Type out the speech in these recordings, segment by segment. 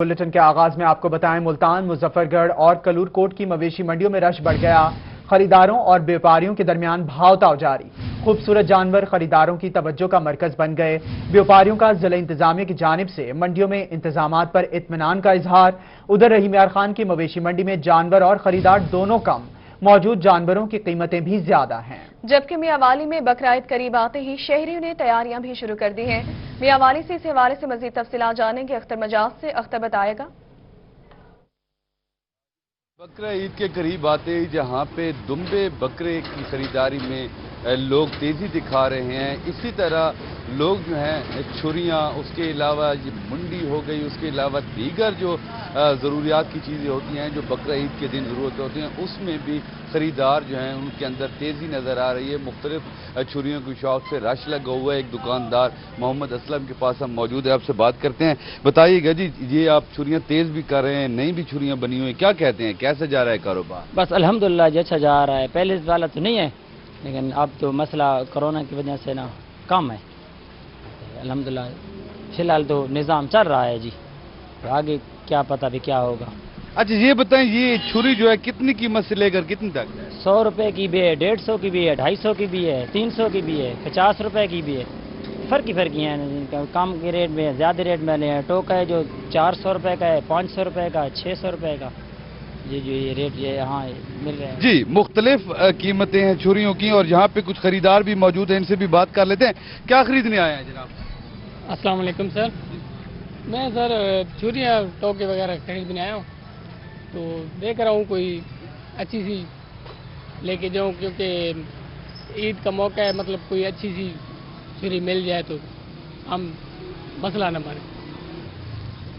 Bulletin के आगाज में आपको बताएं, मुल्तान, मुजफ्फरगढ़ और कलूरकोट की मवेशी मंडियों में रश बढ़ गया। खरीदारों और व्यापारियों के दरमियान भाव-ताव जारी। खूबसूरत जानवर खरीदारों की तवज्जो का मरकज बन गए। व्यापारियों का जिला इंतजामिया की जानिब से मंडियों में इंतजामात पर इत्मीनान का इजहार। उधर रहीम यार खान की मवेशी मंडी में जानवर और खरीदार दोनों कम, मौजूद जानवरों की कीमतें भी ज्यादा हैं। जबकि मियांवाली में बकरा-ईद करीब आते ही शहरियों ने तैयारियां भी शुरू कर दी हैं। मियांवाली से इस हवाले से मजीद तफसीलात जानेंगे अख्तर मजाज से। अख्तर बताएगा। बकरा ईद के करीब आते ही जहां पे दुम्बे बकरे की खरीदारी में लोग तेजी दिखा रहे हैं, इसी तरह लोग जो हैं छुरियां, उसके अलावा ये मुंडी हो गई, उसके अलावा दीगर जो ज़रूरियात की चीज़ें होती हैं जो बकरा ईद के दिन ज़रूरत होती हैं, उसमें भी खरीदार जो हैं उनके अंदर तेज़ी नज़र आ रही है। मुख्तलिफ छुरियों की शॉप से रश लगा हुआ है। एक दुकानदार मोहम्मद असलम के पास हम मौजूद है, आपसे बात करते हैं। बताइएगा जी, ये आप छुरियां तेज़ भी कर रहे हैं, नई भी छुरियां बनी हुई हैं, क्या कहते हैं, कैसे जा रहा है कारोबार? बस अल्हम्दुलिल्लाह जी अच्छा जा रहा है। पहले वाला तो नहीं है, लेकिन अब तो मसला कोरोना की वजह से ना कम है। अल्हम्दुलिल्लाह फिलहाल तो निज़ाम चल रहा है जी, तो आगे क्या पता भी क्या होगा। अच्छा ये बताएं, ये छुरी जो है कितनी कीमत से लेकर कितनी तक है? 100 रुपए की भी है, 150 की भी है, 250 की भी है, 300 की भी है, 50 रुपए की भी है। फर्क ही है, कम के रेट में ज़्यादा रेट में है। टोका है जो 400 रुपए का है, 500 रुपए का, 600 रुपए का, जी जो ये रेट ये यहाँ मिल रहे हैं जी। मुख्तलिफ कीमतें हैं छुरियों की, और यहाँ पे कुछ खरीदार भी मौजूद हैं, इनसे भी बात कर लेते हैं। क्या खरीदने आए हैं जनाब? अस्सलाम वालेकुम सर, मैं सर छुरियाँ टोके वगैरह खरीदने आया हूँ, तो देख रहा हूँ कोई अच्छी सी लेके जाऊँ, क्योंकि ईद का मौका है, मतलब कोई अच्छी सी छुरी मिल जाए तो हम मसला न मारे।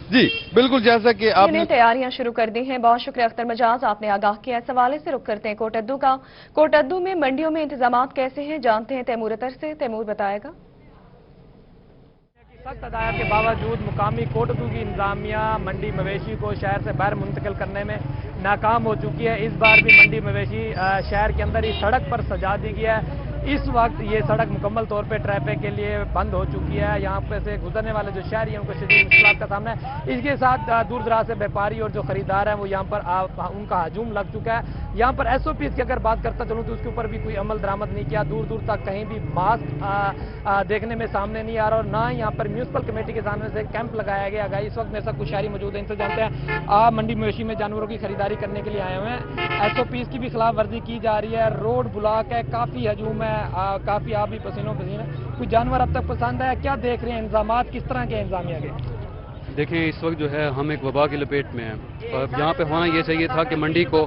जी बिल्कुल, जैसा कि आपने तैयारियां शुरू कर दी हैं। बहुत शुक्रिया अख्तर मजाज, आपने आगाह किया। इस हवाले से रुख करते हैं कोटद्दू का। कोटद्दू में मंडियों में इंतजामात कैसे हैं, जानते हैं तैमूर अतर से। तैमूर बताएगा। सख्त हदायत के बावजूद मुकामी कोटद्दू की इंतजामिया मंडी मवेशी को शहर से बाहर मुंतकिल करने में नाकाम हो चुकी है। इस बार भी मंडी मवेशी शहर के अंदर ही सड़क पर सजा दी गई है। इस वक्त ये सड़क मुकम्मल तौर पे ट्रैफिक के लिए बंद हो चुकी है। यहाँ पे से गुजरने वाले जो शहरी हैं उनको शदीद मुश्किलात का सामना है। इसके साथ दूर दराज से व्यापारी और जो खरीदार हैं वो यहाँ पर उनका हजूम लग चुका है। यहाँ पर SOPs की अगर बात करता चलूँ तो उसके ऊपर भी कोई अमल दरामद नहीं किया। दूर दूर तक कहीं भी मास्क देखने में सामने नहीं आ रहा, और ना ही यहाँ पर म्यूनसिपल कमेटी के सामने से कैंप लगाया गया है। इस वक्त मेरे साथ कुछ शहरी मौजूद हैं, इनसे जानते हैं। आप मंडी मवेशी में जानवरों की खरीदारी करने के लिए आए हुए हैं, SOPs की भी खिलाफ वर्जी की जा रही है, रोड ब्लॉक है, काफी हजूम है, काफी आप भी पसीनों पसीने। कुछ जानवर अब तक पसंद है, क्या देख रहे हैं, इंतजामात किस तरह के इंतजामिया के? देखिए इस वक्त जो है हम एक वबा की लपेट में हैं, और यहाँ पे होना ये चाहिए था कि मंडी को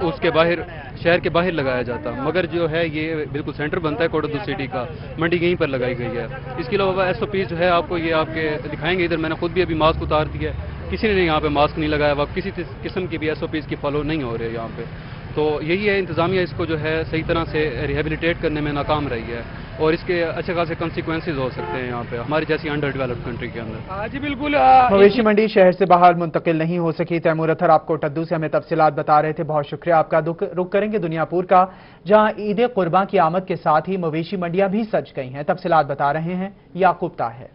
उसके बाहर, शहर के बाहर लगाया जाता, मगर जो है ये बिल्कुल सेंटर बनता है कोटद्दू सिटी का, मंडी यहीं पर लगाई गई है। इसके अलावा SOPs जो है आपको ये आपके दिखाएंगे। इधर मैंने खुद भी अभी मास्क उतार दिया है, किसी ने यहाँ पे मास्क नहीं लगाया हुआ, किसी किस्म की भी SOPs की फॉलो नहीं हो रही है यहाँ पे। तो यही है, इंतजामिया इसको जो है सही तरह से रिहेबिलिटेट करने में नाकाम रही है, और इसके अच्छे खासे कंसिक्वेंसेस हो सकते हैं यहाँ पे हमारी जैसी अंडर डेवलप्ड कंट्री के अंदर। जी बिल्कुल। मवेशी मंडी शहर से बाहर मुंतकिल नहीं हो सकी। तैमूर अतर आप कोटद्दू से हमें तफसीलात बता रहे थे, बहुत शुक्रिया आपका। रुख करेंगे दुनियापुर का, जहाँ ईद कुर्बान की आमद के साथ ही मवेशी मंडियां भी सज गई हैं। तफसीलात बता रहे हैं याकूब ताहिर।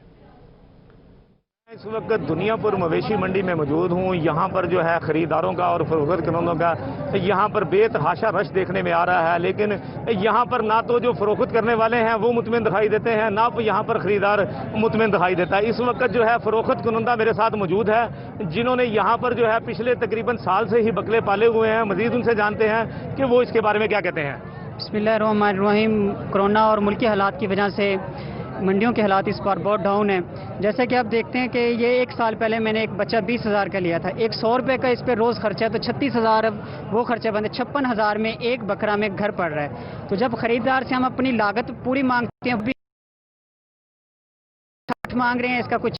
इस वक्त दुनियापुर मवेशी मंडी में मौजूद हूँ। यहाँ पर जो है खरीदारों का और फरोख्त करने का यहाँ पर बेतहाशा रश देखने में आ रहा है, लेकिन यहाँ पर ना तो जो फरोख्त करने वाले हैं वो मुतमिन दिखाई देते हैं, ना यहाँ पर खरीदार मुतमिन दिखाई देता है। इस वक्त जो है फरोख्त कुनंदा मेरे साथ मौजूद है, जिन्होंने यहाँ पर जो है पिछले तकरीबन साल से ही बकले पाले हुए हैं। मजीद उनसे जानते हैं कि वो इसके बारे में क्या कहते हैं। बिस्मिल्लाहिर्रहमानिर्रहीम। कोरोना और मुल्की हालात की वजह से मंडियों के हालात इस बार बहुत डाउन है। जैसे कि आप देखते हैं कि ये 1 साल पहले मैंने एक बच्चा 20,000 का लिया था, 100 रुपये का इस पे रोज़ खर्चा है, तो 36,000 अब वो खर्चा बंद है। 56,000 में एक बकरा में घर पड़ रहा है। तो जब खरीदार से हम अपनी लागत पूरी मांगते हैं, भी मांग रहे हैं, इसका कुछ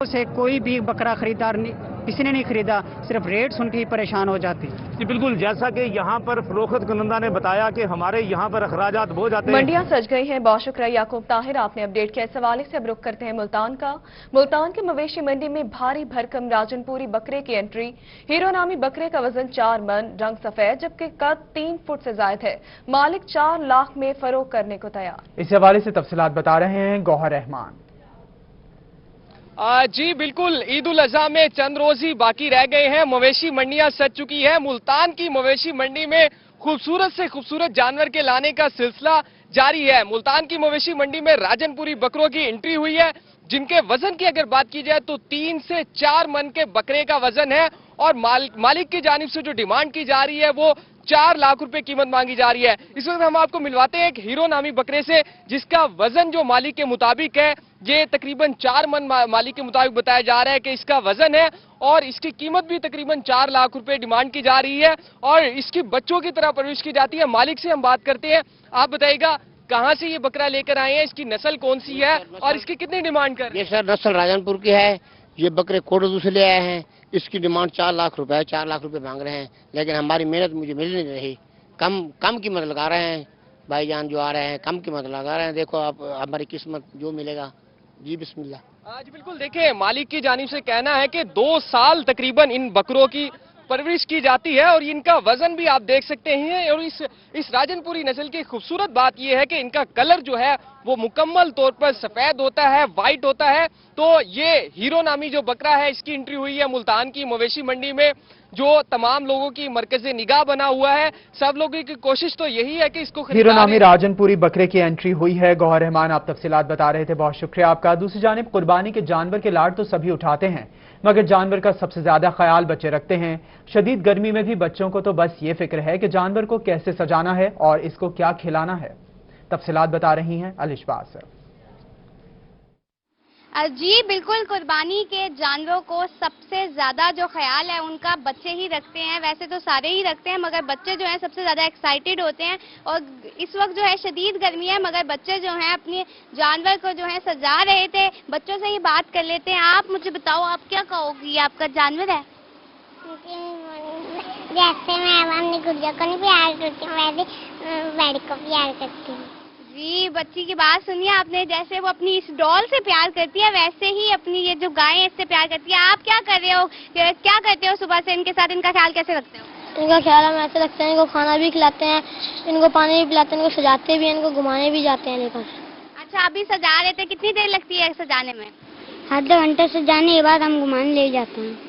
से कोई भी बकरा खरीदार किसी ने नहीं खरीदा, सिर्फ रेट सुन के ही परेशान हो जाती। जी बिल्कुल, जैसा कि यहाँ पर फरोख्त कुनंदा ने बताया कि हमारे यहाँ पर अखराजात बहुत जाते हैं। मंडियां सज गई हैं। बहुत शुक्रिया याकूब ताहिर, आपने अपडेट किया। इस हवाले से अब रुख करते हैं मुल्तान का। मुल्तान की मवेशी मंडी में भारी भरकम राजनपुरी बकरे की एंट्री। हीरो नामी बकरे का वजन 4 मन, रंग सफेद, जबकि कद 3 फुट से जायद है। मालिक 4 लाख में फरोख्त करने को तैयार। इस हवाले से तफसीलात बता रहे हैं गौहर रहमान। जी बिल्कुल, ईद उल अजहा में चंद रोज ही बाकी रह गए हैं। मवेशी मंडियां सज चुकी है। मुल्तान की मवेशी मंडी में खूबसूरत से खूबसूरत जानवर के लाने का सिलसिला जारी है। मुल्तान की मवेशी मंडी में राजनपुरी बकरों की एंट्री हुई है, जिनके वजन की अगर बात की जाए तो 3 से 4 मन के बकरे का वजन है और मालिक की जानिब से जो डिमांड की जा रही है वो 4 लाख रुपए कीमत मांगी जा रही है। इस वक्त हम आपको मिलवाते हैं एक हीरो नामी बकरे से, जिसका वजन जो मालिक के मुताबिक है ये तकरीबन 4 मन मालिक के मुताबिक बताया जा रहा है कि इसका वजन है और इसकी कीमत भी तकरीबन 4 लाख रुपए डिमांड की जा रही है और इसकी बच्चों की तरह परवरिश की जाती है। मालिक से हम बात करते हैं। आप बताइएगा कहां से ये बकरा लेकर आए हैं, इसकी नस्ल कौन सी है और इसकी कितनी डिमांड कर रहे हैं? ये सर नस्ल राजनपुर की है। ये बकरे कोटदू से ले आए हैं। इसकी डिमांड 4 लाख रुपए है। 4 लाख रुपए मांग रहे हैं, लेकिन हमारी मेहनत मुझे मिल नहीं रही। कम कीमत लगा रहे हैं भाईजान जो आ रहे हैं, कम कीमत लगा रहे हैं। देखो आप हमारी किस्मत जो मिलेगा। जी बिस्मिल्लाह। जी बिल्कुल, देखिए मालिक की जानिब से कहना है कि 2 साल तकरीबन इन बकरों की परवरिश की जाती है और इनका वजन भी आप देख सकते हैं। और इस राजनपुरी नस्ल की खूबसूरत बात यह है कि इनका कलर जो है वो मुकम्मल तौर पर सफेद होता है, वाइट होता है। तो ये हीरो नामी जो बकरा है, इसकी एंट्री हुई है मुल्तान की मवेशी मंडी में, जो तमाम लोगों की मरकज़े निगाह बना हुआ है। सब लोगों की कोशिश तो यही है कि इसको हीरो नामी राजनपुरी बकरे की एंट्री हुई है। गौहर रहमान आप तफसीलात बता रहे थे, बहुत शुक्रिया आपका। दूसरी जानिब कुर्बानी के जानवर के लाड तो सभी उठाते हैं, मगर जानवर का सबसे ज्यादा ख्याल बच्चे रखते हैं। शदीद गर्मी में भी बच्चों को तो बस ये फिक्र है कि जानवर को कैसे सजाना है और इसको क्या खिलाना है। तफसीलात बता रही हैं अलिशबाज। जी बिल्कुल, कुर्बानी के जानवरों को सबसे ज्यादा जो ख्याल है उनका बच्चे ही रखते हैं। वैसे तो सारे ही रखते हैं, मगर बच्चे जो हैं सबसे ज्यादा एक्साइटेड होते हैं। और इस वक्त जो है शदीद गर्मी है, मगर बच्चे जो हैं अपने जानवर को जो है सजा रहे थे। बच्चों से ही बात कर लेते हैं। आप मुझे बताओ, आप क्या कहोगी, आपका जानवर है? जैसे मैं अपनी गुड़िया को नहीं प्यार करती हूँ, वैसे बैड को प्यार करती हूँ। जी, बच्ची की बात सुनिए आपने। जैसे वो अपनी इस डॉल से प्यार करती है, वैसे ही अपनी ये जो गाय है इससे प्यार करती है। आप क्या कर रहे हो, क्या करते हो सुबह से इनके साथ? इनका ख्याल कैसे रखते हो? इनका ख्याल हम ऐसे रखते हैं, इनको खाना भी खिलाते हैं, इनको पानी भी पिलाते हैं, इनको सजाते भी हैं, इनको घुमाने भी जाते हैं लेकर। अच्छा, अभी सजा रहे थे, कितनी देर लगती है सजाने में? आधे घंटे सजाने के बाद हम घुमाने ले जाते हैं।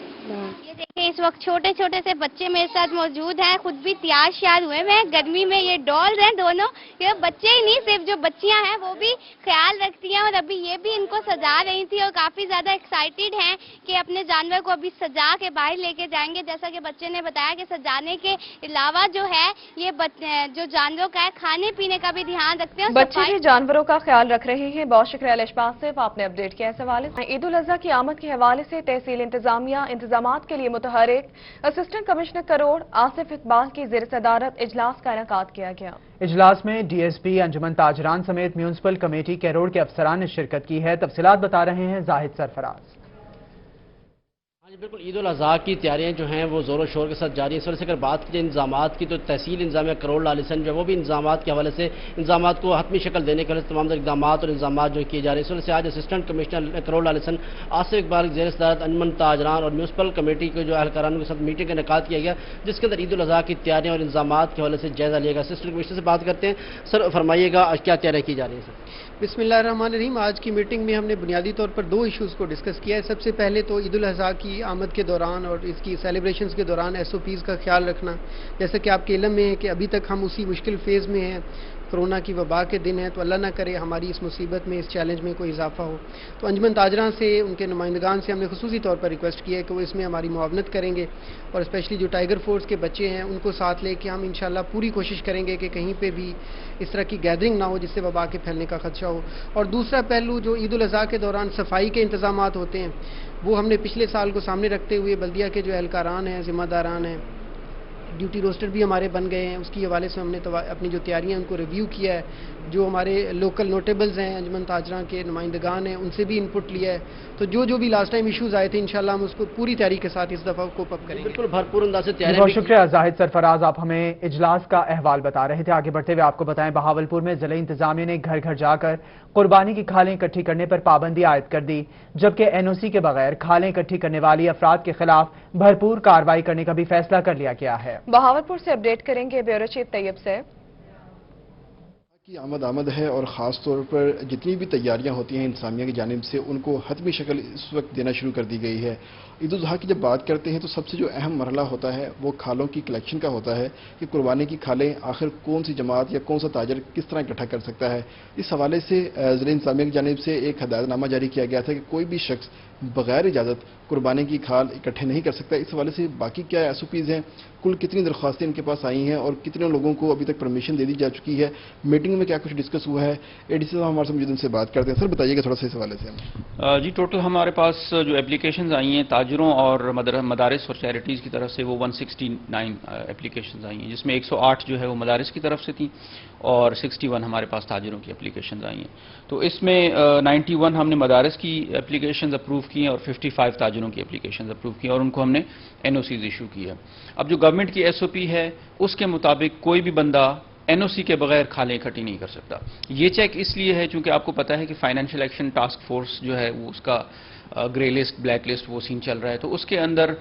ये देखिए, इस वक्त छोटे छोटे से बच्चे मेरे साथ मौजूद हैं, खुद भी तैयार श्यार हुए हैं। गर्मी में ये डॉल्स हैं दोनों। ये बच्चे ही नहीं, सिर्फ जो बच्चियां हैं वो भी ख्याल रखती हैं। और अभी ये भी इनको सजा रही थी और काफी ज्यादा एक्साइटेड हैं कि अपने जानवर को अभी सजा के बाहर लेके जाएंगे। जैसा कि बच्चे ने बताया कि सजाने के अलावा जो है ये जो जानवरों का है खाने पीने का भी ध्यान रखते हैं। बच्चे भी जानवरों का ख्याल रख रहे हैं। बहुत शुक्रिया अलिशबाज से, आपने अपडेट किया इस हवाले से। ईद उल अजहा की आमद के हवाले से तहसील इंतजामिया इंतजामात के लिए मुतहरिक असिस्टेंट कमिश्नर करोड़ आसिफ इकबाल की ज़ेर सदारत इजलास का इनेकाद किया गया। इजलास में डीएसपी, अंजुमन ताजरान समेत म्यूनिसिपल कमेटी करोड़ के अफसरान ने शिरकत की है। तफसीलात बता रहे हैं जाहिद सरफराज। बिल्कुल, ईद उल अजहा की तैयारियां जो हैं वो जोरों शोर के साथ जारी हैं। इस वजह से अगर बात की जाए इंतजामात की, तो तहसील इंतजामिया करोड़ लालिसन जो है वो भी इंतजामात के हवाले से इंतजामात को हतमी शक्ल देने के लिए तमाम इकदाम और इंतजामात जो किए जा रहे हैं। इस वजह से आज असिस्टेंट कमिश्नर करोड़ लालिसन आसिफ इकबाल की ज़ेर सदारत अंजुमन ताजरान और म्यूनिसिपल कमेटी के जो अहलकारान के साथ मीटिंग का इनेकाद किया गया, जिसके अंदर ईद उल अजहा की तैयारियां और इंतजामात के हवाले से जायजा लिया गया। असिस्टेंट कमिश्नर से बात करते हैं। सर फरमाइएगा, क्या तैयारियां की जा रही हैं? सर बिस्मिल्लाहिर्रहमानिर्रहीम। आज की मीटिंग में हमने बुनियादी तौर पर 2 इश्यूज़ को डिस्कस किया है। सबसे पहले तो ईद उल अजहा की आमद के दौरान और इसकी सेलिब्रेशंस के दौरान SOPs का ख्याल रखना। जैसे कि आपके इल्म में है कि अभी तक हम उसी मुश्किल फेज़ में हैं, कोरोना की वबा के दिन है, तो अल्लाह ना करे हमारी इस मुसीबत में, इस चैलेंज में कोई इजाफा हो। तो अंजुमन ताजरान से, उनके नुमाइंदगान से हमने खुसूसी तौर पर रिक्वेस्ट की है कि वो इसमें हमारी मुआवनत करेंगे और स्पेशली जो टाइगर फोर्स के बच्चे हैं उनको साथ लेके हम इंशाल्लाह पूरी कोशिश करेंगे कि कहीं पे भी इस तरह की गैदरिंग ना हो जिससे वबा के फैलने का खदशा हो। और दूसरा पहलू जो ईद उल अजहा के दौरान सफाई के इंतजामात होते हैं, वो हमने पिछले साल को सामने रखते हुए बल्दिया के जो एहलकारान हैं, जिम्मेदारान हैं, ड्यूटी रोस्टर भी हमारे बन गए हैं। उसकी हवाले से हमने अपनी जो तैयारियां उनको रिव्यू किया है। जो हमारे लोकल नोटेबल्स हैं, अंजुमन ताजरान के नुमाइंदगान हैं, उनसे भी इनपुट लिया है। तो जो भी लास्ट टाइम इश्यूज आए थे, इंशाल्लाह हम उसको पूरी तैयारी के साथ इस दफा कोप अप करेंगे। बिल्कुल भरपूर अंदाज से तैयारी। बहुत शुक्रिया जाहिद सरफराज, आप हमें इजलास का अहवाल बता रहे थे। आगे बढ़ते हुए आपको बताएं, बहावलपुर में जिला इंतजामिया ने घर घर जाकर कुर्बानी की खालें इकट्ठी करने पर पाबंदी आयद कर दी, जबकि NOC के बगैर खालें इकट्ठी करने वाली अफराद के खिलाफ भरपूर कार्रवाई करने का भी फैसला कर लिया गया है। बहावलपुर से अपडेट करेंगे ब्यूरो चीफ तैयब से। کی آمد ہے اور خاص طور پر جتنی بھی تیاریاں ہوتی ہیں انتظامیہ کی جانب سے ان کو حتمی شکل اس وقت دینا شروع کر دی گئی ہے۔ عید الاضحیٰ کی جب بات کرتے ہیں تو سب سے جو اہم مرحلہ ہوتا ہے وہ کھالوں کی کلیکشن کا ہوتا ہے کہ قربانی کی کھالیں آخر کون سی جماعت یا کون سا تاجر کس طرح اکٹھا کر سکتا ہے۔ اس حوالے سے ضلع انتظامیہ کی جانب سے ایک ہدایت نامہ جاری کیا گیا تھا کہ کوئی بھی شخص بغیر اجازت قربانی کی کھال اکٹھے نہیں کر سکتا۔ اس حوالے سے باقی کیا ایس او پیز ہیں، کل کتنی درخواستیں ان کے پاس آئی ہیں اور کتنے لوگوں کو ابھی تک پرمیشن دے دی جا چکی ہے، میٹنگ میں کیا کچھ ڈسکس ہوا ہے، اے ڈی سی صاحب ہمارے سے موجود ان سے بات کرتے ہیں۔ سر بتائیے گا تھوڑا سا اس حوالے سے۔ جی ٹوٹل ہمارے پاس جو اپلیکیشنز آئی ہیں تاجروں اور مدارس اور چیریٹیز کی طرف سے وہ 169 اپلیکیشنز آئی ہیں، جس میں 108 جو ہے وہ مدارس کی طرف سے تھیں اور 61 ہمارے پاس تاجروں کی اپلیکیشنز آئی ہیں۔ تو اس میں 91 ہم نے مدارس کی اپلیکیشنز اپروو کی ہیں اور 55 تاجروں کی اپلیکیشنز اپروو کی ہیں اور ان کو ہم نے این او سیز ایشو کی ہے۔ اب جو گورنمنٹ کی ایس او پی ہے اس کے مطابق کوئی بھی بندہ این او سی کے بغیر کھالیں اکٹھی نہیں کر سکتا۔ یہ چیک اس لیے ہے چونکہ آپ کو پتا ہے کہ فائنینشیل ایکشن ٹاسک فورس جو ہے وہ اس کا گرے لسٹ بلیک لسٹ وہ سین چل رہا ہے، تو اس کے اندر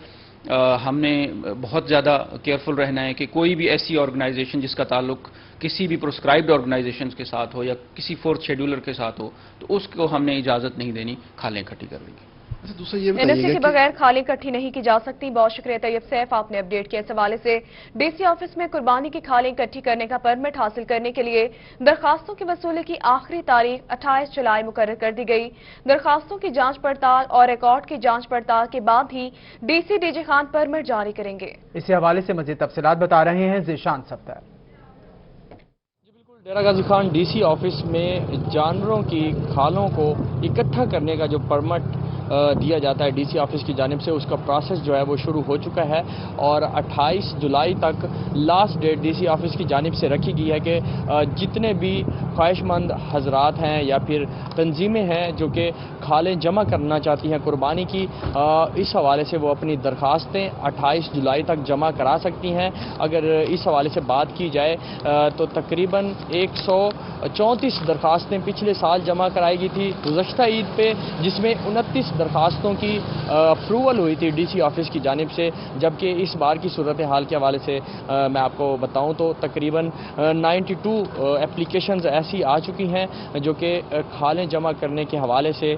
ہم نے بہت زیادہ کیئرفل رہنا ہے کہ کوئی بھی ایسی آرگنائزیشن جس کا تعلق کسی بھی پروسکرائبڈ آرگنائزیشنز کے ساتھ ہو یا کسی فورتھ شیڈولر کے ساتھ ہو تو اس کو ہم نے اجازت نہیں دینی کھالیں اکٹھی کرنے کی۔ این او سی کے بغیر کھالیں اکٹھی نہیں کی جا سکتی۔ بہت شکریہ طیب سیف، آپ نے اپ ڈیٹ کیا اس حوالے سے۔ ڈی سی آفس میں قربانی کی کھالیں اکٹھی کرنے کا پرمٹ حاصل کرنے کے لیے درخواستوں کی وصولی کی آخری تاریخ 28 جولائی مقرر کر دی گئی۔ درخواستوں کی جانچ پڑتال اور ریکارڈ کی جانچ پڑتال کے بعد ہی D C D G Khan permit جاری کریں گے۔ اسی حوالے سے مزید تفصیلات بتا رہے ہیں Zeeshan Safdar. Dera Ghazi Khan D C office میں جانوروں کی کھالوں کو اکٹھا کرنے کا جو پرمٹ دیا جاتا ہے ڈی سی آفس کی جانب سے، اس کا پروسیس جو ہے وہ شروع ہو چکا ہے اور 28 جولائی تک last date D C office کی جانب سے رکھی گئی ہے کہ جتنے بھی خواہش مند حضرات ہیں یا پھر تنظیمیں ہیں جو کہ کھالیں جمع کرنا چاہتی ہیں قربانی کی، اس حوالے سے وہ اپنی درخواستیں 28 جولائی تک جمع کرا سکتی ہیں۔ اگر اس حوالے سے بات کی جائے تو تقریباً 134 درخواستیں پچھلے سال جمع کرائی گئی تھی گزشتہ عید پہ، جس میں 29 درخواستوں کی اپروول ہوئی تھی ڈی سی آفس کی جانب سے، جبکہ اس بار کی صورتحال کے حوالے سے میں آپ کو بتاؤں تو تقریباً 92 اپلیکیشنز ایسی آ چکی ہیں جو کہ کھالیں جمع کرنے کے حوالے سے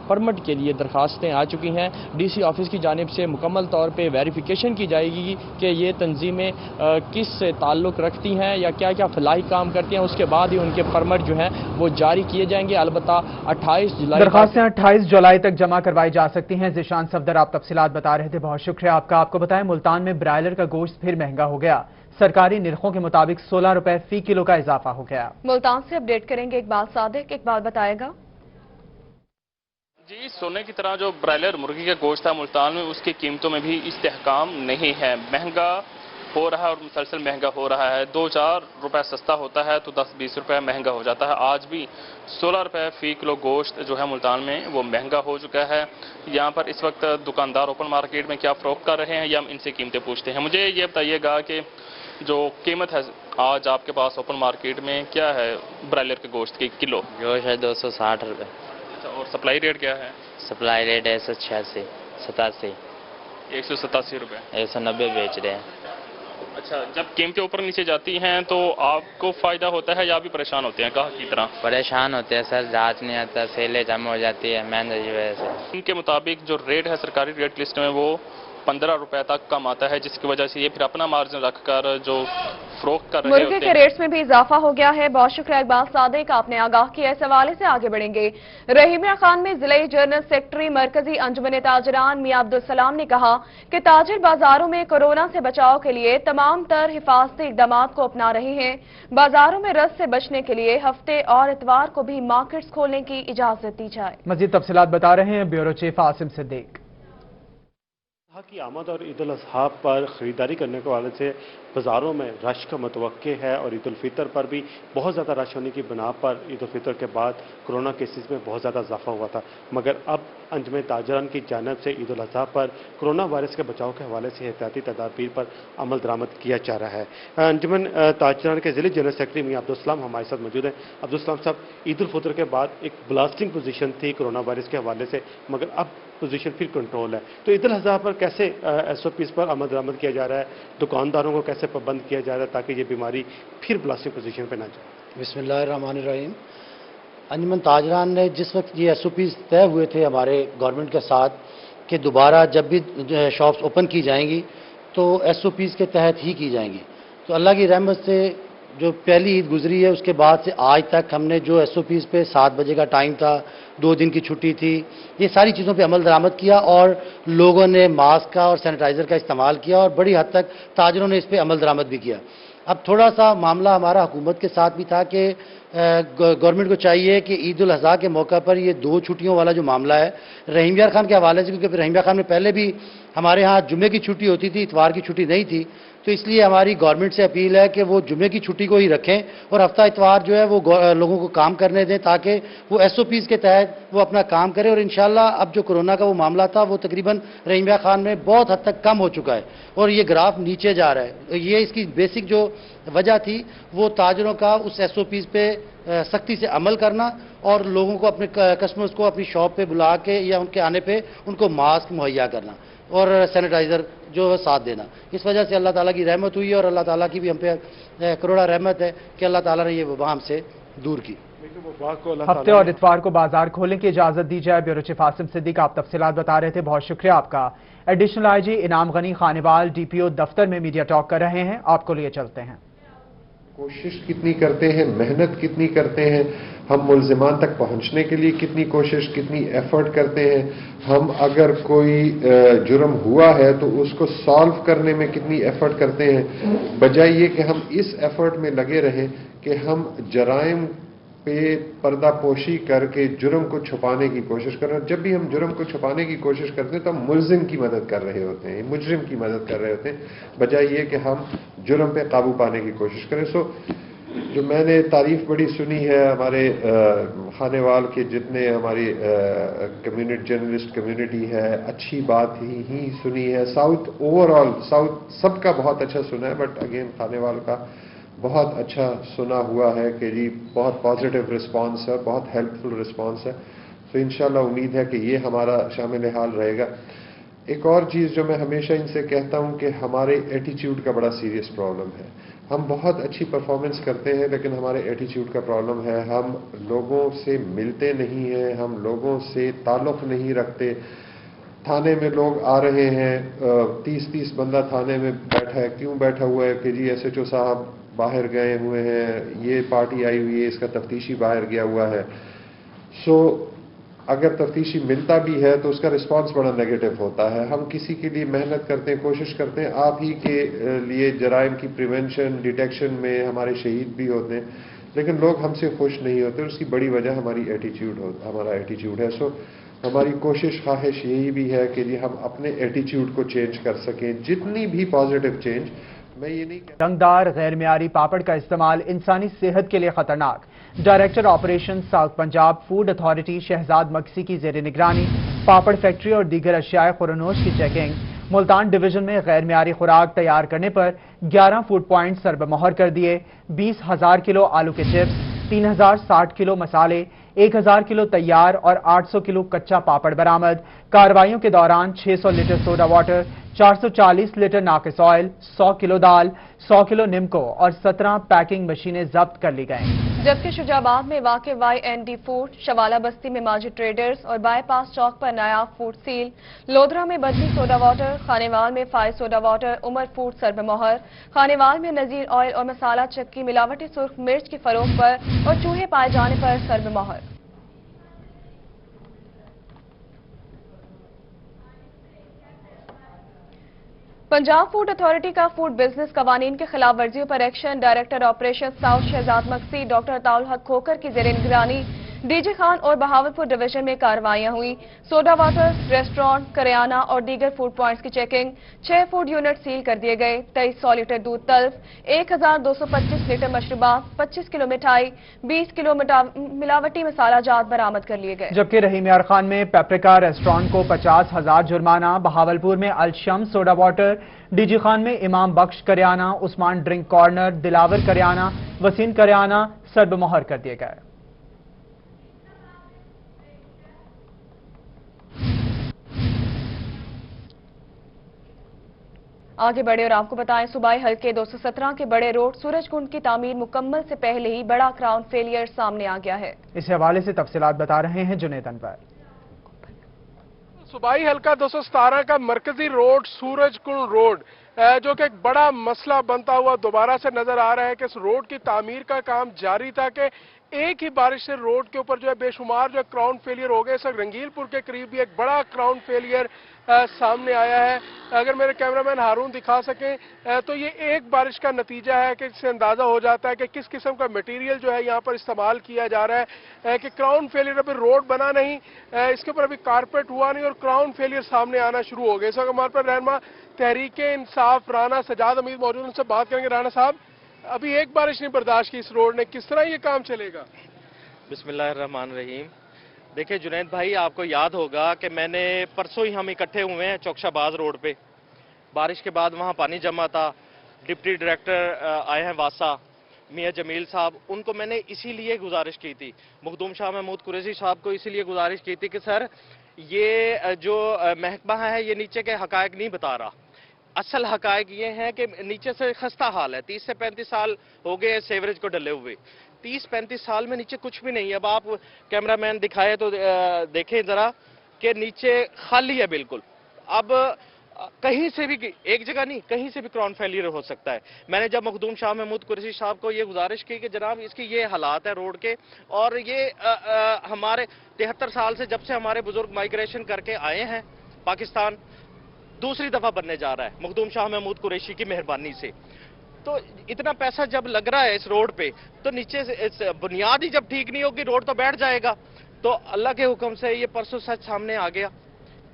پرمٹ کے لیے درخواستیں آ چکی ہیں۔ ڈی سی آفس کی جانب سے مکمل طور پہ ویریفیکیشن کی جائے گی کہ یہ تنظیمیں کس سے تعلق رکھتی ہیں یا کیا کیا فلاحی کام کرتی ہیں، اس کے بعد ہی ان کے پرمٹ جو ہیں وہ جاری کیے جائیں گے۔ البتہ 28 جولائی درخواستیں 28 جولائی تک جمع کروائی جا سکتی ہیں۔ ذیشان صفدر آپ تفصیلات بتا رہے تھے، بہت شکریہ آپ کا۔ آپ کو بتائیں ملتان میں برائلر کا گوشت پھر مہنگا ہو گیا، سرکاری نرخوں کے مطابق 16 روپے فی کلو کا اضافہ ہو گیا۔ ملتان سے اپڈیٹ کریں گے اقبال صادق۔ اقبال بتائے گا۔ جی سونے کی طرح جو برائلر مرغی کا گوشت ہے ملتان میں اس کی قیمتوں میں بھی استحکام نہیں ہے، مہنگا ہو رہا ہے اور مسلسل مہنگا ہو رہا ہے۔ 2-4 روپے سستا ہوتا ہے تو 10-20 روپے مہنگا ہو جاتا ہے۔ آج بھی 16 روپے فی کلو گوشت جو ہے ملتان میں وہ مہنگا ہو چکا ہے۔ یہاں پر اس وقت دکاندار اوپن مارکیٹ میں کیا فروخت کر رہے ہیں یا ہم ان سے قیمتیں پوچھتے ہیں۔ مجھے یہ بتائیے گا کہ جو قیمت ہے آج آپ کے پاس اوپن مارکیٹ میں کیا ہے برائلر کے گوشت کی کلو؟ گوشت ہے 260 روپے۔ اور سپلائی ریٹ کیا ہے؟ سپلائی ریٹ ہے 186 187 روپے 190 بیچ رہے ہیں۔ اچھا، جب قیمتیں اوپر نیچے جاتی ہیں تو آپ کو فائدہ ہوتا ہے یا بھی پریشان ہوتے ہیں گاہک کی طرح؟ پریشان ہوتے ہیں سر، جانچ نہیں آتا، سیلیں جمع ہو جاتی ہے مہنگائی کی وجہ سے۔ ان کے مطابق جو ریٹ ہے سرکاری ریٹ لسٹ میں وہ 15 روپے تک کم آتا ہے، جس کی وجہ سے یہ پھر اپنا مارجن رکھ کر جو فروخت کر رہے ہوتے ہیں۔ مرغے کے ریٹس میں بھی اضافہ ہو گیا ہے۔ بہت شکریہ اقبال صادق، آپ نے آگاہ کیا۔ اس حوالے سے آگے بڑھیں گے۔ رحیمیہ خان میں ضلع جنرل سیکرٹری مرکزی انجمن تاجران میاں عبدالسلام نے کہا کہ تاجر بازاروں میں کورونا سے بچاؤ کے لیے تمام تر حفاظتی اقدامات کو اپنا رہے ہیں۔ بازاروں میں رش سے بچنے کے لیے ہفتے اور اتوار کو بھی مارکیٹس کھولنے کی اجازت دی جائے۔ مزید تفصیلات بتا رہے ہیں بیورو چیف عاصم صدیق۔ کی آمد اور عید الاضحیٰ پر خریداری کرنے کے حوالے سے بازاروں میں رش کا متوقع ہے اور عید الفطر پر بھی بہت زیادہ رش ہونے کی بنا پر عید الفطر کے بعد کورونا کیسز میں بہت زیادہ اضافہ ہوا تھا، مگر اب انجمن تاجران کی جانب سے عید الاضحیٰ پر کورونا وائرس کے بچاؤ کے حوالے سے احتیاطی تدابیر پر عمل درآمد کیا جا رہا ہے۔ انجمن تاجران کے ضلع جنرل سیکرٹری میاں عبدالسلام ہمارے ساتھ موجود ہیں۔ عبدالسلام صاحب، عید الفطر کے بعد ایک بلاسٹنگ پوزیشن تھی کورونا وائرس کے حوالے سے، مگر اب پوزیشن پھر کنٹرول ہے، تو عید الاضحیٰ پر کیسے ایس او پیز پر عمل درآمد کیا جا رہا ہے، دکانداروں کو کیسے پابند کیا جا رہا ہے تاکہ یہ بیماری پھر بلاسٹنگ پوزیشن پہ نہ جائے؟ بسم اللہ الرحمن الرحیم۔ انجمن تاجران نے جس وقت یہ SOPs طے ہوئے تھے ہمارے گورنمنٹ کے ساتھ کہ دوبارہ جب بھی شاپس اوپن کی جائیں گی تو SOPs کے تحت ہی کی جائیں گی، تو اللہ کی رحمت سے جو پہلی عید گزری ہے اس کے بعد سے آج تک ہم نے جو SOPs پہ 7 بجے کا ٹائم تھا، 2 دن کی چھٹی تھی، یہ ساری چیزوں پہ عمل درآمد کیا اور لوگوں نے ماسک کا اور سینیٹائزر کا استعمال کیا اور بڑی حد تک تاجروں نے اس پہ عمل درآمد بھی کیا۔ اب تھوڑا سا معاملہ ہمارا حکومت کے ساتھ بھی تھا کہ گورنمنٹ کو چاہیے کہ عید الاضحیٰ کے موقع پر یہ 2 چھٹیوں والا جو معاملہ ہے رحیم یار خان کے حوالے سے، کیونکہ رحیم یار خان میں پہلے بھی ہمارے ہاں جمعے کی چھٹی ہوتی تھی، اتوار کی چھٹی نہیں تھی، تو اس لیے ہماری گورنمنٹ سے اپیل ہے کہ وہ جمعے کی چھٹی کو ہی رکھیں اور ہفتہ اتوار جو ہے وہ لوگوں کو کام کرنے دیں تاکہ وہ SOPs کے تحت وہ اپنا کام کرے، اور انشاءاللہ اب جو کرونا کا وہ معاملہ تھا وہ تقریباً رحیم یار خان میں بہت حد تک کم ہو چکا ہے اور یہ گراف نیچے جا رہا ہے۔ یہ اس کی بیسک جو وجہ تھی وہ تاجروں کا اس SOPs پہ سختی سے عمل کرنا اور لوگوں کو اپنے کسٹمرز کو اپنی شاپ پہ بلا کے یا ان کے آنے پہ ان کو ماسک مہیا کرنا اور سینیٹائزر جو ساتھ دینا۔ اس وجہ سے اللہ تعالیٰ کی رحمت ہوئی ہے اور اللہ تعالیٰ کی بھی ہم پہ کروڑا رحمت ہے کہ اللہ تعالیٰ نے یہ وبا ہم سے دور کی۔ ہفتے اور اتوار کو بازار کھولنے کی اجازت دی جائے۔ بیورو چیف عاصم صدیق آپ تفصیلات بتا رہے تھے، بہت شکریہ آپ کا۔ ایڈیشنل IG انعام غنی خانیوال DPO دفتر میں میڈیا ٹاک کر رہے ہیں، آپ کو لیے چلتے ہیں۔ کوشش کتنی کرتے ہیں، محنت کتنی کرتے ہیں، ہم ملزمان تک پہنچنے کے لیے کتنی کوشش، کتنی ایفرٹ کرتے ہیں، ہم اگر کوئی جرم ہوا ہے تو اس کو سالو کرنے میں کتنی ایفرٹ کرتے ہیں، بجائے یہ کہ ہم اس ایفرٹ میں لگے رہیں کہ ہم جرائم پہ پردہ پوشی کر کے جرم کو چھپانے کی کوشش کر رہے ہیں۔ جب بھی ہم جرم کو چھپانے کی کوشش کرتے ہیں تو ہم ملزم کی مدد کر رہے ہوتے ہیں، مجرم کی مدد کر رہے ہوتے ہیں، بجائے یہ کہ ہم جرم پہ قابو پانے کی کوشش کریں۔ جو میں نے تعریف بڑی سنی ہے ہمارے خانیوال کے جتنے ہماری کمیونٹی جرنلسٹ کمیونٹی ہے، اچھی بات ہی سنی ہے۔ ساؤتھ اوورآل ساؤتھ سب کا بہت اچھا سنا ہے، بٹ اگین خانیوال کا بہت اچھا سنا ہوا ہے کہ جی بہت پازیٹیو رسپانس ہے، بہت ہیلپ فل رسپانس ہے۔ تو انشاءاللہ امید ہے کہ یہ ہمارا شامل حال رہے گا۔ ایک اور چیز جو میں ہمیشہ ان سے کہتا ہوں کہ ہمارے ایٹیچیوڈ کا بڑا سیریس پرابلم ہے۔ ہم بہت اچھی پرفارمنس کرتے ہیں لیکن ہمارے ایٹیچیوڈ کا پرابلم ہے، ہم لوگوں سے ملتے نہیں ہیں، ہم لوگوں سے تعلق نہیں رکھتے۔ تھانے میں لوگ آ رہے ہیں، 30 بندہ تھانے میں بیٹھا ہے، کیوں بیٹھا ہوا ہے کہ جی SHO صاحب باہر گئے ہوئے ہیں، یہ پارٹی آئی ہوئی ہے، اس کا تفتیشی باہر گیا ہوا ہے۔ اگر تفتیشی ملتا بھی ہے تو اس کا رسپانس بڑا نیگیٹو ہوتا ہے۔ ہم کسی کے لیے محنت کرتے ہیں، کوشش کرتے ہیں، آپ ہی کے لیے جرائم کی پریونشن ڈیٹیکشن میں ہمارے شہید بھی ہوتے ہیں، لیکن لوگ ہم سے خوش نہیں ہوتے، اور اس کی بڑی وجہ ہمارا ایٹیچیوڈ ہے۔ ہماری کوشش خواہش یہی بھی ہے کہ ہم اپنے ایٹیچیوڈ کو چینج کر سکیں، جتنی بھی پازیٹیو چینج۔ میں یہ نہیں کہتا رنگدار غیر معیاری پاپڑ کا استعمال انسانی صحت کے لیے خطرناک۔ Director operation south Punjab food authority Shahzad mixie کی زیر نگرانی پاپڑ فیکٹری اور دیگر اشیاء خورنوش کی چیکنگ۔ ملتان ڈویژن میں غیر معیاری خوراک تیار کرنے پر 11 فوڈ پوائنٹ سرب مہر کر دیے۔ 20,000 کلو آلو کے چپس، 3,060 کلو مسالے، 1,000 کلو تیار اور 800 کلو کچا پاپڑ برآمد۔ کارروائیوں کے دوران 600 لیٹر سوڈا واٹر، 440 لیٹر ناقص آئل، 100 کلو دال، 100 کلو نمکو اور 17 پیکنگ مشینیں ضبط کر لی گئیں۔ جبکہ شجاباد میں واقع YND فوڈ، شوالہ بستی میں ماجد ٹریڈرز اور بائی پاس چوک پر نایاب فوڈ سیل، لودھرا میں بدلی سوڈا واٹر، خانیوال میں فائز سوڈا واٹر، عمر فوڈ سرب مہر، خانیوال میں نذیر آئل اور مسالہ چکی ملاوٹی سرخ مرچ کی فروخت پر اور چوہے پائے جانے پر سرب مہر۔ پنجاب فوڈ اتھارٹی کا فوڈ بزنس قوانین کے خلاف ورزیوں پر action. Director operation south Shahzad Maksi doctor Ata Ulhaq Khokhar کی زیر نگرانی ڈی جے خان اور بہاولپور ڈویژن میں کارروائیاں ہوئی۔ سوڈا واٹر، ریسٹورانٹ، کریانہ اور دیگر فوڈ پوائنٹس کی چیکنگ، 6 فوڈ یونٹ سیل کر دیے گئے۔ 2300 لیٹر دودھ تلف، 1225 لیٹر مشروبات، 25 کلو مٹھائی، 20 کلو ملاوٹی مسالہ جات برآمد کر لیے گئے۔ جبکہ رحیم یار خان میں پیپریکا ریسٹورانٹ کو 50,000 جرمانہ، بہاولپور میں Alshams soda water, D G Khan میں امام بخش کریانہ، عثمان ڈرنک کارنر، دلاور کریانہ، وسیم کریانہ سرب مہر کر دیے گئے۔ आगे बढ़े और आपको बताएं, सूबाई हल्के 217 के बड़े रोड सूरजकुंड की तामीर मुकम्मल से पहले ही बड़ा क्राउन फेलियर सामने आ गया है। इस हवाले से तफसीलात बता रहे हैं जुनैद अनवर। सूबाई हल्का 217 का मरकजी रोड सूरजकुंड रोड जो कि एक बड़ा मसला बनता हुआ दोबारा से नजर आ रहा है कि इस रोड की तामीर का काम जारी था कि एक ही बारिश से रोड के ऊपर जो है बेशुमार जो क्राउन फेलियर हो गए। इस वक्त रंगीलपुर के करीब भी एक बड़ा क्राउन फेलियर सामने आया है। अगर मेरे कैमरामैन हारून दिखा सकें तो ये एक बारिश का नतीजा है कि इससे अंदाजा हो जाता है कि किस किस्म का मटेरियल जो है यहाँ पर इस्तेमाल किया जा रहा है कि क्राउन फेलियर अभी रोड बना नहीं, इसके ऊपर अभी कारपेट हुआ नहीं और क्राउन फेलियर सामने आना शुरू हो गए। इस वक्त हमारे पर रहनुमा तहरीके इंसाफ राना सजाद अमीद मौजूद, उनसे बात करेंगे। राना साहब, अभी एक बारिश नहीं बर्दाश्त की इस रोड ने, किस तरह ये काम चलेगा? बिस्मिल्लाहिर्रहमानिर्रहीम। देखिए जुनैद भाई, आपको याद होगा कि मैंने परसों ही हम इकट्ठे हुए हैं चौकशाबाज रोड पे। बारिश के बाद वहाँ पानी जमा था। डिप्टी डायरेक्टर आए हैं वासा, मियां जमील साहब, उनको मैंने इसीलिए गुजारिश की थी, मखदूम शाह महमूद कुरैशी साहब को इसीलिए गुजारिश की थी कि सर ये जो महकमा है ये नीचे के हकायक नहीं बता रहा। असल हकायक ये हैं कि नीचे से खस्ता हाल है। 30 से 35 साल हो गए सेवरेज को डले हुए। 30-35 साल में नीचे कुछ भी नहीं है। अब आप कैमरामैन दिखाए तो देखें जरा कि नीचे खाली है बिल्कुल। अब कहीं से भी, एक जगह नहीं, कहीं से भी क्राउन फेलियर हो सकता है। मैंने जब मखदूम शाह महमूद कुरैशी साहब को ये गुजारिश की कि जनाब इसकी ये हालात है रोड के, और ये हमारे 73 साल से जब से हमारे बुजुर्ग माइग्रेशन करके आए हैं पाकिस्तान, दूसरी दफा बनने जा रहा है मखदूम शाह महमूद कुरैशी की मेहरबानी से। तो इतना पैसा जब लग रहा है इस रोड पे, तो नीचे से बुनियाद ही जब ठीक नहीं होगी रोड तो बैठ जाएगा। तो अल्लाह के हुक्म से ये परसों सच सामने आ गया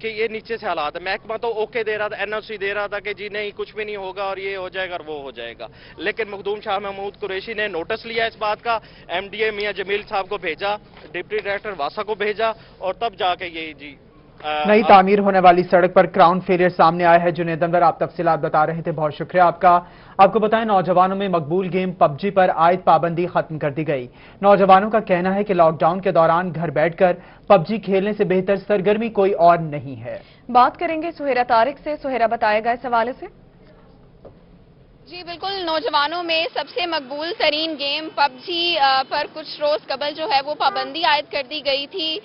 कि ये नीचे से हालात है। महकमा तो ओके दे रहा था, एनओसी दे रहा था कि जी नहीं कुछ भी नहीं होगा और ये हो जाएगा और वो हो जाएगा। लेकिन मखदूम शाह महमूद कुरैशी ने नोटिस लिया इस बात का, एमडीए मियां जमील साहब को भेजा, डिप्टी डायरेक्टर वासा को भेजा, और तब जाके ये जी नई तामीर होने वाली सड़क पर क्राउन फेलियर सामने आया है। जुनैद अनवर, आप तफसीलात बता रहे थे, बहुत शुक्रिया आपका। आपको बताएं, नौजवानों में मकबूल गेम पबजी पर आयद पाबंदी खत्म कर दी गई। नौजवानों का कहना है कि लॉकडाउन के दौरान घर बैठकर पबजी खेलने से बेहतर सरगर्मी कोई और नहीं है। बात करेंगे सुहेरा तारिक से। सुहेरा, बताएगा इस हवाले से। जी बिल्कुल, नौजवानों में सबसे मकबूल तरीन गेम पबजी पर कुछ रोज कबल जो है वो पाबंदी आयद कर दी गई थी,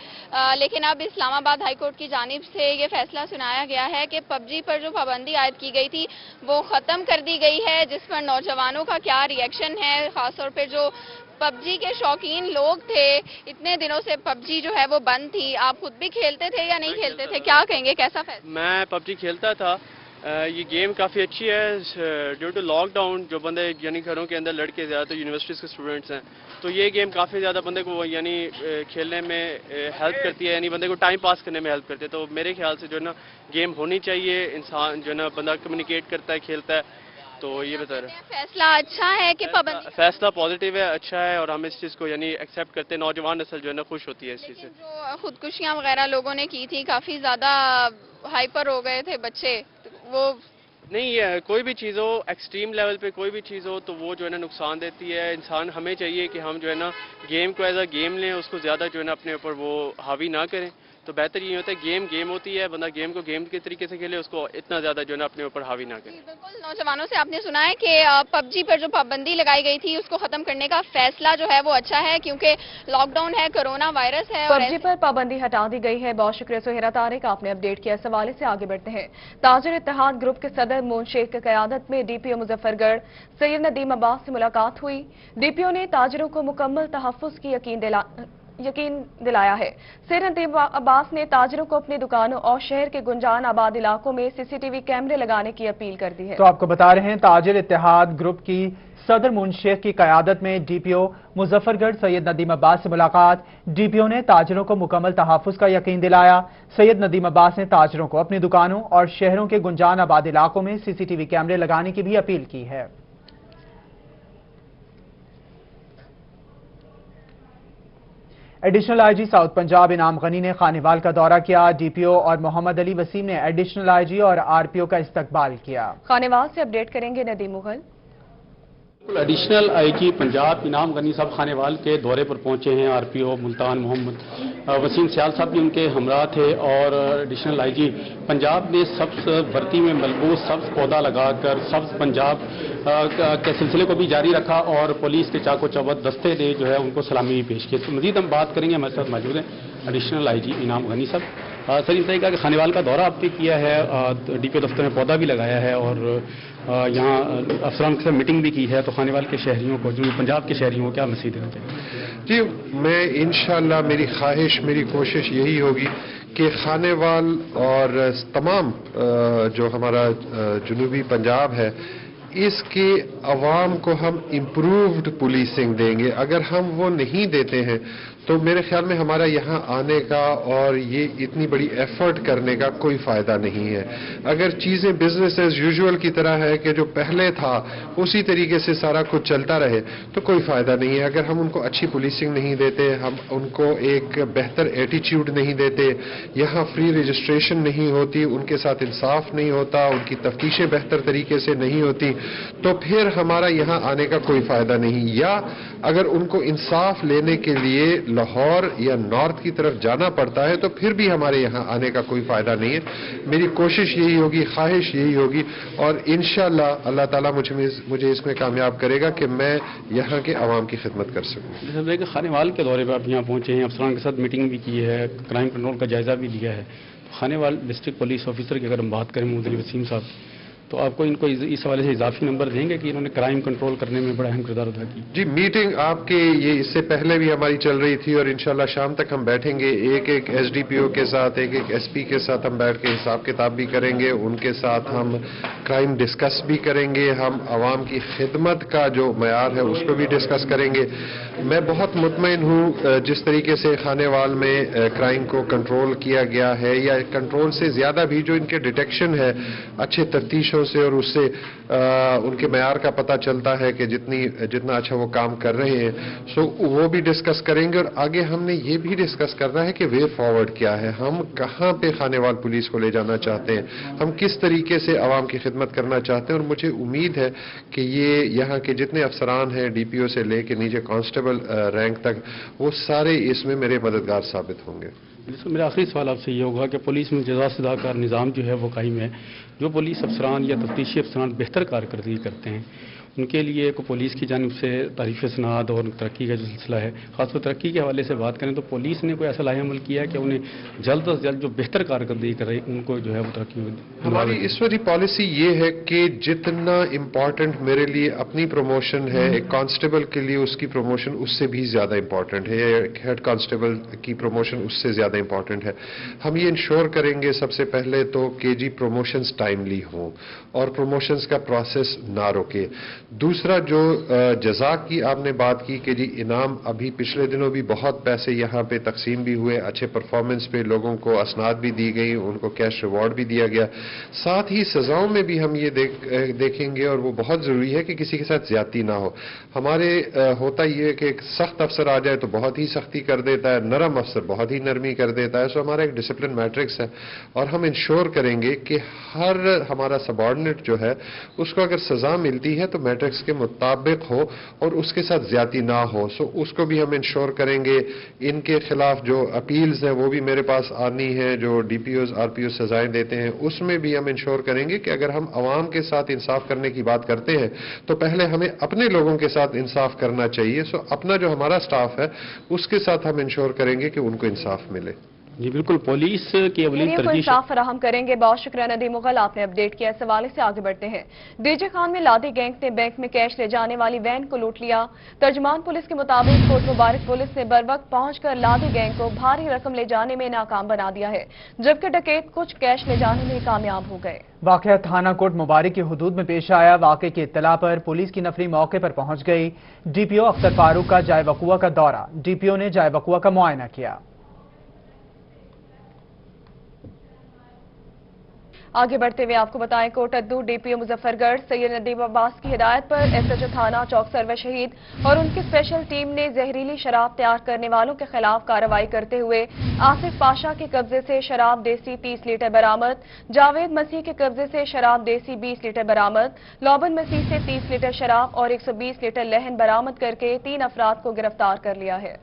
लेकिन अब इस्लामाबाद हाई कोर्ट की जानिब से ये फैसला सुनाया गया है कि पबजी पर जो पाबंदी आयद की गई थी वो ख़त्म कर दी गई है। जिस पर नौजवानों का क्या रिएक्शन है, खासतौर पर जो पबजी के शौकीन लोग थे, इतने दिनों से पबजी जो है वो बंद थी, आप खुद भी खेलते थे या नहीं खेलते थे, क्या कहेंगे, कैसा फैसला? मैं पबजी खेलता था। ये गेम काफ़ी अच्छी है। ड्यू टू लॉकडाउन जो बंदे यानी घरों के अंदर लड़के ज़्यादातर यूनिवर्सिटीज़ के स्टूडेंट्स हैं, तो ये गेम काफ़ी ज़्यादा बंदे को यानी खेलने में हेल्प करती है, यानी बंदे को टाइम पास करने में हेल्प करती है। तो मेरे ख्याल से जो है ना गेम होनी चाहिए, इंसान जो है ना बंदा कम्युनिकेट करता है, खेलता है, तो ये बता रहे हैं। फैसला अच्छा है कि पाबंदी? फैसला पॉजिटिव है, अच्छा है, और हम इस चीज़ को यानी एक्सेप्ट करते हैं। नौजवान नस्ल जो है ना खुश होती है इस चीज़ से। जो खुदकुशियाँ वगैरह लोगों ने की थी, काफ़ी ज़्यादा हाइपर हो गए थे बच्चे, वो नहीं है, कोई भी चीज़ हो एक्सट्रीम लेवल पे कोई भी चीज़ हो तो वो जो है ना नुकसान देती है। इंसान हमें चाहिए कि हम जो है ना गेम को एज अ गेम लें, उसको ज़्यादा जो है ना अपने ऊपर वो हावी ना करें। तो बेहतर ये होता है गेम होती है, बंदा गेम को गेम के तरीके से खेले, उसको इतना ज़्यादा जो है ना अपने ऊपर हावी ना करे। बिल्कुल, नौजवानों से आपने सुना है कि पबजी पर जो पाबंदी लगाई गई थी उसको खत्म करने का फैसला जो है वो अच्छा है, क्योंकि लॉकडाउन है, कोरोना वायरस है। पबजी पर पाबंदी हटा दी गई है। बहुत शुक्रिया सुहेरा तारिक, आपने अपडेट किया। इस हवाले से आगे बढ़ते हैं। ताजिर इत्तेहाद ग्रुप के सदर मोन शेख की क़यादत में डीपीओ मुजफ्फरगढ़ सैयद नदीम अब्बास से मुलाकात हुई। डीपीओ ने ताजिरों को मुकम्मल तहफ़्फ़ुज़ की यकीन दिलाया है। सैयद नदीम अब्बास ने ताजिरों को अपनी दुकानों और शहर के गुंजान आबाद इलाकों में सीसीटीवी कैमरे लगाने की अपील कर दी है। तो आपको बता रहे हैं, ताजिर इत्तेहाद ग्रुप की सदर मोन शेख की क़यादत में डीपीओ मुजफ्फरगढ़ सैयद नदीम अब्बास से मुलाकात। डीपीओ ने ताजिरों को मुकम्मल तहफ़्फ़ुज़ का यकीन दिलाया। सैयद नदीम अब्बास ने ताजिरों को अपनी दुकानों और शहरों के गुंजान आबाद इलाकों में सीसीटीवी कैमरे लगाने की भी अपील की है। एडिशनल आईजी साउथ पंजाब इनाम गनी ने खानेवाल का दौरा किया। डीपीओ और मोहम्मद अली वसीम ने एडिशनल आईजी और आरपीओ का इस्तकबाल किया। खानेवाल से अपडेट करेंगे नदीम मुगल। एडिशनल आईजी पंजाब इनाम गनी साहब खानेवाल के दौरे पर पहुंचे हैं। आरपीओ मुल्तान मोहम्मद वसीम सियाल साहब भी उनके हमरा थे और एडिशनल आईजी पंजाब ने सब्ज भर्ती में मलबूस सब्ज पौधा लगाकर सब्ज पंजाब के सिलसिले को भी जारी रखा और पुलिस के चाको चौबंद दस्ते ने जो है उनको सलामी भी पेश की। तो मजीद हम बात करेंगे, हमारे साथ मौजूद हैं एडिशनल आईजी इनाम गनी साहब। सर, इस तरीके का खानेवाल का दौरा आपने किया है, डीपीओ दफ्तर में पौधा भी लगाया है और यहाँ अफसरान के साथ मीटिंग भी की है, तो खानेवाल के शहरियों को, जो पंजाब के शहरियों को क्या मैसेज देना चाहिए? जी, मैं इंशाल्लाह मेरी ख्वाहिश, मेरी कोशिश यही होगी कि खानेवाल और तमाम जो हमारा जनूबी पंजाब है, इसके अवाम को हम इम्प्रूव्ड पुलिसिंग देंगे। अगर हम वो नहीं देते हैं तो मेरे ख्याल में हमारा यहाँ आने का और ये इतनी बड़ी एफर्ट करने का कोई फ़ायदा नहीं है। अगर चीज़ें बिजनेस एज यूजुअल की तरह है कि जो पहले था उसी तरीके से सारा कुछ चलता रहे तो कोई फ़ायदा नहीं है। अगर हम उनको अच्छी पुलिसिंग नहीं देते, हम उनको एक बेहतर एटीट्यूड नहीं देते, यहाँ फ्री रजिस्ट्रेशन नहीं होती, उनके साथ इंसाफ नहीं होता, उनकी तफ्तीशें बेहतर तरीके से नहीं होती, तो फिर हमारा यहाँ आने का कोई फ़ायदा नहीं। या अगर उनको इंसाफ लेने के लिए लाहौर या नॉर्थ की तरफ जाना पड़ता है तो फिर भी हमारे यहाँ आने का कोई फ़ायदा नहीं है। मेरी कोशिश यही होगी, ख्वाहिश यही होगी और इंशाअल्लाह अल्लाह ताला मुझे इसमें कामयाब करेगा कि मैं यहाँ के अवाम की खिदमत कर सकूँ। खानेवाल के दौरे पर आप यहाँ पहुँचे हैं, अफसरान के साथ मीटिंग भी की है, क्राइम कंट्रोल का जायजा भी लिया है। खानेवाल डिस्ट्रिक्ट पुलिस ऑफिसर की अगर हम बात करें मोहम्मद वसीम साहब, तो आपको इनको इस हवाले से इजाफी नंबर देंगे कि इन्होंने क्राइम कंट्रोल करने में बड़ा अहम किरदार अदा किया? जी, मीटिंग आपके ये इससे पहले भी हमारी चल रही थी और इंशाल्लाह शाम तक हम बैठेंगे, एक एक एसडीपीओ के साथ, एक एक एसपी के साथ हम बैठ के हिसाब किताब भी करेंगे, उनके साथ हम क्राइम डिस्कस भी करेंगे, हम आवाम की खिदमत का जो मयार है उसको भी डिस्कस करेंगे। मैं बहुत मुतमईन हूँ जिस तरीके से खानेवाल में क्राइम को कंट्रोल किया गया है, या कंट्रोल से ज़्यादा भी जो इनके डिटेक्शन है अच्छे तफ्तीश से और उससे उनके मयार का पता चलता है कि जितना अच्छा वो काम कर रहे हैं, सो वो भी डिस्कस करेंगे। और आगे हमने ये भी डिस्कस करना है कि वे फॉरवर्ड क्या है, हम कहाँ पे खानेवाल पुलिस को ले जाना चाहते हैं, हम किस तरीके से आवाम की खिदमत करना चाहते हैं। और मुझे उम्मीद है कि ये यहाँ के जितने अफसरान हैं, डीपीओ से लेके नीचे कांस्टेबल रैंक तक, वो सारे इसमें मेरे मददगार साबित होंगे। मेरा आखिरी सवाल आपसे ये होगा कि पुलिस में जज़ा सज़ा का निज़ाम जो है वो कायम है, जो पुलिस अफसरान या तफ्तीशी अफसरान बेहतर कारकर्दगी करते हैं उनके लिए को पुलिस की जानिब से तारीफ़ सनाद और तरक्की का जो सिलसिला है, ख़ासतौर तरक्की के हवाले से बात करें तो पुलिस ने कोई ऐसा लाहे अमल किया है कि उन्हें जल्द अज जल्द जो बेहतर कारकर्दगी कर रही उनको जो है वो तरक्की? हमारी इस वाली पॉलिसी ये है कि जितना इम्पॉर्टेंट मेरे लिए अपनी प्रमोशन है, एक कांस्टेबल के लिए उसकी प्रमोशन उससे भी ज़्यादा इम्पॉर्टेंट है, एक हेड कांस्टेबल की प्रमोशन उससे ज़्यादा इम्पॉर्टेंट है। हम ये इंश्योर करेंगे सबसे पहले तो कि जी प्रमोशंस टाइमली हों और प्रमोशंस का प्रोसेस ना रोके। दूसरा, जो जज़ा की आपने बात की कि जी इनाम, अभी पिछले दिनों भी बहुत पैसे यहाँ पे तकसीम भी हुए, अच्छे परफॉर्मेंस पे लोगों को असनाद भी दी गई, उनको कैश रिवॉर्ड भी दिया गया। साथ ही सज़ाओं में भी हम ये देखेंगे और वो बहुत ज़रूरी है कि किसी के साथ ज्यादती ना हो। हमारे होता ये है कि एक सख्त अफसर आ जाए तो बहुत ही सख्ती कर देता है, नरम अफसर बहुत ही नरमी कर देता है। सो हमारा एक डिसिप्लिन मैट्रिक्स है और हम इंश्योर करेंगे कि हर हमारा सबॉर्डिनेट जो है उसको अगर सज़ा मिलती है तो मैट्रिक्स के मुताबिक हो और उसके साथ ज्यादती ना हो। सो उसको भी हम इंश्योर करेंगे। इनके खिलाफ जो अपील्स हैं वो भी मेरे पास आनी है, जो डीपीओज आरपीओ सजाएं देते हैं उसमें भी हम इंश्योर करेंगे कि अगर हम आवाम के साथ इंसाफ करने की बात करते हैं तो पहले हमें अपने लोगों के साथ इंसाफ करना चाहिए। सो अपना जो हमारा स्टाफ है उसके साथ हम इंश्योर करेंगे कि उनको इंसाफ मिले। जी बिल्कुल, पुलिस की अवली तरजीह इंसाफ फराहम करेंगे। बहुत शुक्रिया नदीम मुगल, आपने अपडेट किया। इस हवाले से आगे बढ़ते हैं। डीजे खान में लादी गैंग ने बैंक में कैश ले जाने वाली वैन को लूट लिया। तर्जमान पुलिस के मुताबिक कोट मुबारक पुलिस ने बरवक्त पहुंचकर लादी गैंग को भारी रकम ले जाने में नाकाम बना दिया है, जबकि डकैत कुछ कैश ले जाने में कामयाब हो गए। वाकया थाना कोट मुबारक की हुदूद में पेश आया। वाकये की इत्तला पर पुलिस की नफरी मौके पर पहुंच गई। डीपीओ अख्तर फारूक का जाए वकुआ का दौरा, डीपीओ ने जाए वकुआ का मुआयना किया। आगे बढ़ते हुए आपको बताएं कोटद्दू डीपीओ मुजफ्फरगढ़ सैयद नदीम अब्बास की हिदायत पर एसएचओ थाना चौक सर्वे शहीद और उनकी स्पेशल टीम ने जहरीली शराब तैयार करने वालों के खिलाफ कार्रवाई करते हुए आसिफ पाशा के कब्जे से शराब देसी 30 लीटर बरामद, जावेद मसीह के कब्जे से शराब देसी 20 लीटर बरामद, लौबन मसीह से 30 लीटर शराब और 120 लीटर लहन बरामद करके 3 अफराद को गिरफ्तार कर लिया है।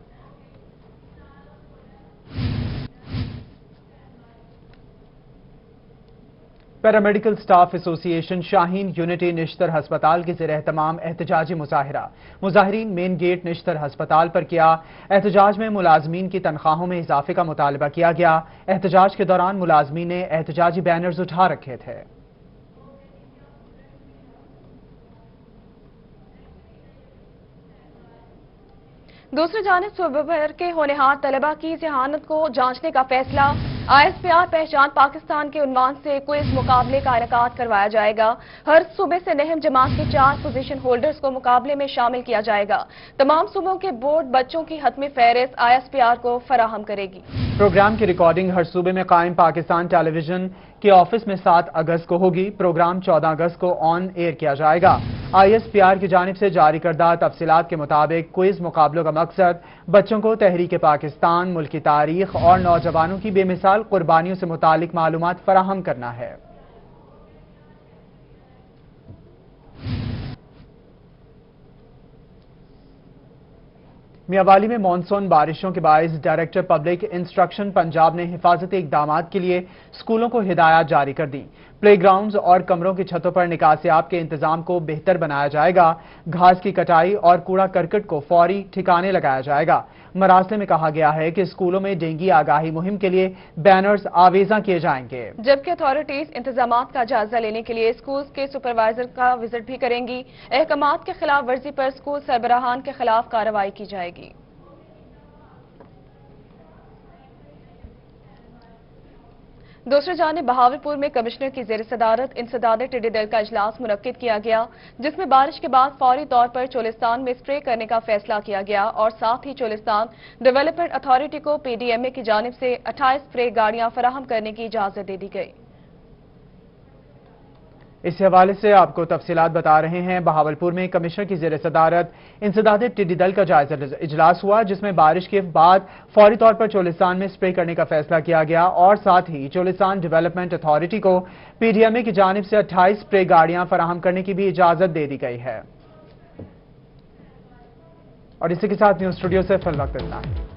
Paramedical staff association Shaheen unity Nishtar हस्पताल के ज़ेर एहतमाम एहतजाजी मुजाहिरा। मुजाहिरीन मेन गेट निश्तर हस्पताल पर किया। एहतजाज में मुलाजमीन की तनख्वाहों में इजाफे का मुतालबा किया गया। एहतजाज के दौरान मुलाजमीन ने एहतजाजी बैनर्स उठा रखे थे। दूसरी जानिब सूबे भर के होनहार तलबा की जहानत को जांचने का फैसला। ISPR पहचान पाकिस्तान के उन्वान से क्विज मुकाबले का इनेकाद करवाया जाएगा। हर सूबे से नहम जमात के 4 पोजीशन होल्डर्स को मुकाबले में शामिल किया जाएगा। तमाम सूबों के बोर्ड बच्चों की हतमी फहरिस्त ISPR को फराहम करेगी। प्रोग्राम की रिकॉर्डिंग हर सूबे में कायम पाकिस्तान टेलीविजन के ऑफिस में 7 अगस्त को होगी। प्रोग्राम 14 अगस्त को ऑन एयर किया जाएगा। ISPR की जानिब से जारी करदा तफसीलात के मुताबिक क्विज मुकाबलों का मकसद बच्चों को तहरीक पाकिस्तान, मुल्की तारीख और नौजवानों की बेमिसाल कुर्बानियों से मुतालिक मालूमात फराहम करना है। मियांवाली में मानसून बारिशों के बायस डायरेक्टर पब्लिक इंस्ट्रक्शन पंजाब ने हिफाजती इकदामात के लिए स्कूलों को हिदायत जारी कर दी। प्ले ग्राउंड्स और कमरों की छतों पर निकासियाब के इंतजाम को बेहतर बनाया जाएगा। घास की कटाई और कूड़ा करकट को फौरी ठिकाने लगाया जाएगा। मरासले में कहा गया है कि स्कूलों में डेंगू आगाही मुहिम के लिए बैनर्स आवेजा किए जाएंगे, जबकि अथॉरिटीज इंतजामात का जायजा लेने के लिए स्कूल के सुपरवाइजर का विजिट भी करेंगी। अहकामात के खिलाफ वर्जी पर स्कूल सरबराहान के खिलाफ कार्रवाई की जाएगी। दूसरी जानिब बहावलपुर में कमिश्नर की ज़ेर सदारत इंसदादे टिड्डी दल का इजलास मुनक्किद किया गया, जिसमें बारिश के बाद फौरी तौर पर चोलिस्तान में स्प्रे करने का फैसला किया गया और साथ ही चोलिस्तान डेवलपमेंट अथॉरिटी को PDMA की जानिब से 28 स्प्रे गाड़ियां फराहम करने की इजाजत दे दी गई। इस हवाले से आपको तफसीलात बता रहे हैं। बहावलपुर में कमिश्नर की ज़ेर सदारत इंसदादे टिड्डी दल का जायजा इजलास हुआ, जिसमें बारिश के बाद फौरी तौर पर चोलिस्तान में स्प्रे करने का फैसला किया गया और साथ ही चोलिस्तान डेवलपमेंट अथॉरिटी को PDMA की जानिब से 28 स्प्रे गाड़ियां फराहम करने की भी इजाजत दे दी गई है। और इसी के साथ न्यूज स्टूडियो से फिल वक्त इतना है।